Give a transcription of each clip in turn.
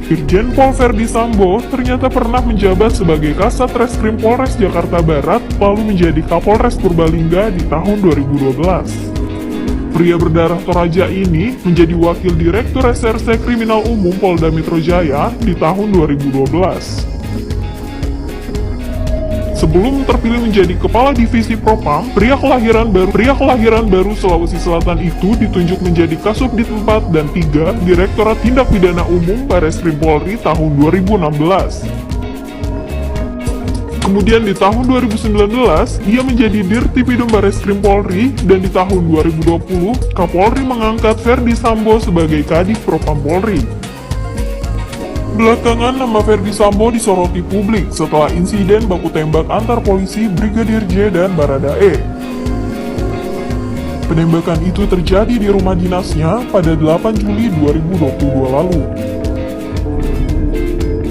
Irjen Pol Verdi Sambo ternyata pernah menjabat sebagai Kasat Reskrim Polres Jakarta Barat, lalu menjadi Kapolres Purbalingga di tahun 2012. Pria berdarah Toraja ini menjadi Wakil Direktur Reserse Kriminal Umum Polda Metro Jaya di tahun 2012. Sebelum terpilih menjadi Kepala Divisi Propam, pria kelahiran baru Sulawesi Selatan itu ditunjuk menjadi Kasubdit 4 dan 3 Direktorat Tindak Pidana Umum Bareskrim Polri tahun 2016. Kemudian di tahun 2019, ia menjadi Dirtipidum Bareskrim Polri, dan di tahun 2020, Kapolri mengangkat Verdi Sambo sebagai Kadif Propam Polri. Belakangan nama Verdi Sambo disoroti publik setelah insiden baku tembak antar polisi Brigadir J dan Baradae. Penembakan itu terjadi di rumah dinasnya pada 8 Juli 2022 lalu.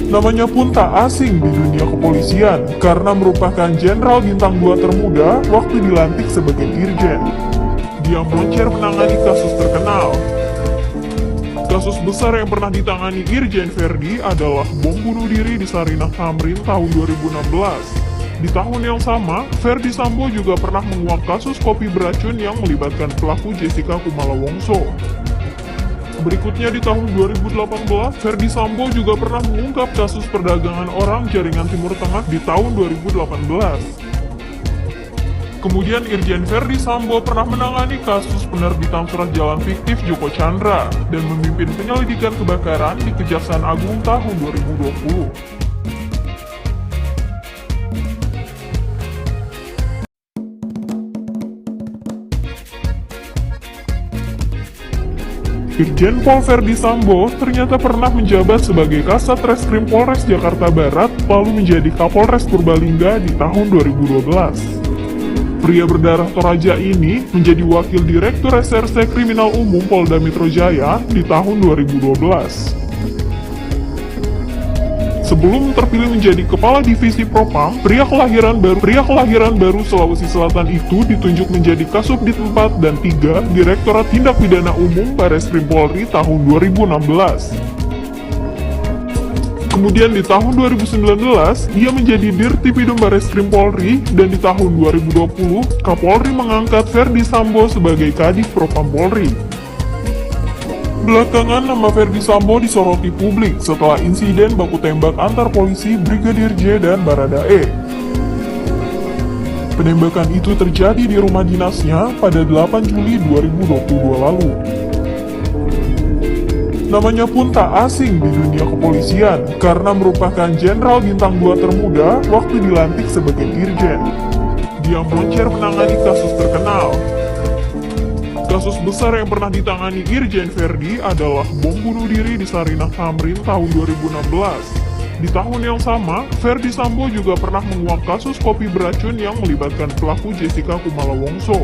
Namanya pun tak asing di dunia kepolisian karena merupakan Jenderal Bintang 2 termuda waktu dilantik sebagai Dirjen. Dia moncer menangani kasus terkenal. Kasus besar yang pernah ditangani Irjen Verdi adalah bom bunuh diri di Sarinah Tamrin tahun 2016. Di tahun yang sama, Verdi Sambo juga pernah menguak kasus kopi beracun yang melibatkan pelaku Jessica Kumala Wongso. Berikutnya di tahun 2018, Verdi Sambo juga pernah mengungkap kasus perdagangan orang jaringan Timur Tengah di tahun 2018. Kemudian Irjen Verdi Sambo pernah menangani kasus penerbitan surat jalan fiktif Joko Chandra dan memimpin penyelidikan kebakaran di Kejaksaan Agung tahun 2020. Irjen Pol Verdi Sambo ternyata pernah menjabat sebagai Kasat Reskrim Polres Jakarta Barat, lalu menjadi Kapolres Purbalingga di tahun 2012. Pria berdarah Toraja ini menjadi Wakil Direktur Reserse Kriminal Umum Polda Metro Jaya di tahun 2012. Sebelum terpilih menjadi Kepala Divisi Propam, pria kelahiran baru Sulawesi Selatan itu ditunjuk menjadi Kasubdit 4 dan 3 Direktorat Tindak Pidana Umum Bareskrim Polri tahun 2016. Kemudian di tahun 2019, ia menjadi Dirtipidum Bareskrim Polri, dan di tahun 2020, Kapolri mengangkat Verdi Sambo sebagai Kadif Propam Polri. Belakangan nama Verdi Sambo disoroti publik setelah insiden baku tembak antar polisi Brigadir J dan Baradae. Penembakan itu terjadi di rumah dinasnya pada 8 Juli 2022 lalu. Namanya pun tak asing di dunia kepolisian karena merupakan Jenderal Bintang 2 termuda waktu dilantik sebagai Dirjen. Dia moncer menangani kasus terkenal. Kasus besar yang pernah ditangani Irjen Verdi adalah bom bunuh diri di Sarinah Tamrin tahun 2016. Di tahun yang sama, Verdi Sambo juga pernah menguak kasus kopi beracun yang melibatkan pelaku Jessica Kumala Wongso.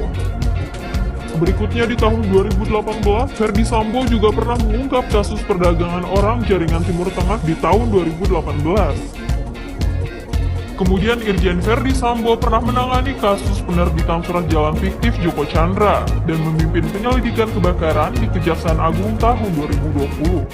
Berikutnya di tahun 2018, Verdi Sambo juga pernah mengungkap kasus perdagangan orang jaringan Timur Tengah di tahun 2018. Kemudian Irjen Verdi Sambo pernah menangani kasus penerbitan surat jalan fiktif Joko Chandra dan memimpin penyelidikan kebakaran di Kejaksaan Agung tahun 2020.